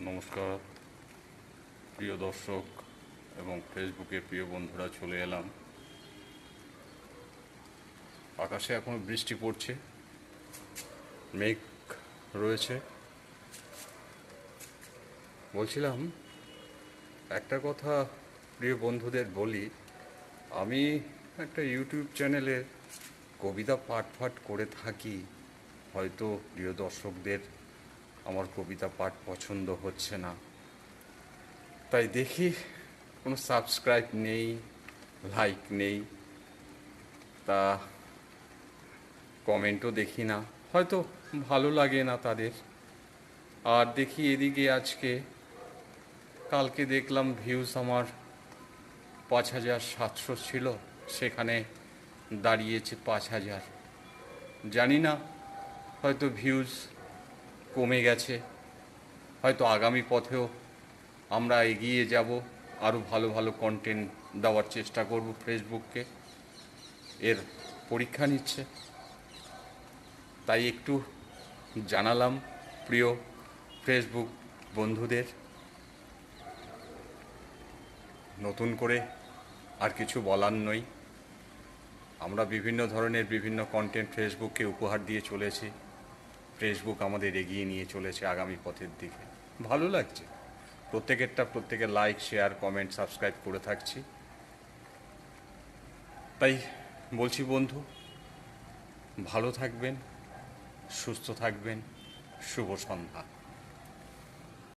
নমস্কার প্রিয় দর্শক এবং ফেসবুকের প্রিয় বন্ধুরা, চলে এলাম। আকাশে এখনো বৃষ্টি পড়ছে, মেঘ রয়েছে। বলছিলাম একটা কথা প্রিয় বন্ধুদের বলি, আমি একটা ইউটিউব চ্যানেলে কবিতা পাঠ করে থাকি। হয়তো প্রিয় দর্শকদের আমার কবিতা পাঠ পছন্দ হচ্ছে না, তাই দেখি কোনো সাবস্ক্রাইব নেই, লাইক নেই, তা কমেন্টও দেখি না, হয়তো ভালো লাগে না তাদের। আর দেখি এদিকে কালকে দেখলাম ভিউজ আমার 5,700 ছিল, সেখানে দাঁড়িয়েছে 5,000। জানি না, হয়তো ভিউজ কমে গেছে, হয়তো আগামী পথেও আমরা এগিয়ে যাব, আরও ভালো ভালো কন্টেন্ট দেওয়ার চেষ্টা করব। ফেসবুককে এর পরীক্ষা নিচ্ছে, তাই একটু জানালাম প্রিয় ফেসবুক বন্ধুদের। নতুন করে আর কিছু বলার নই, আমরা বিভিন্ন ধরনের বিভিন্ন কন্টেন্ট ফেসবুককে উপহার দিয়ে চলেছি। ফেসবুক আমাদের এগিয়ে নিয়ে চলেছে আগামী পথের দিকে। ভালো লাগছে, প্রত্যেকের লাইক, শেয়ার, কমেন্ট, সাবস্ক্রাইব করে থাকছি। তাই বলছি বন্ধু, ভালো থাকবেন, সুস্থ থাকবেন। শুভ সন্ধ্যা।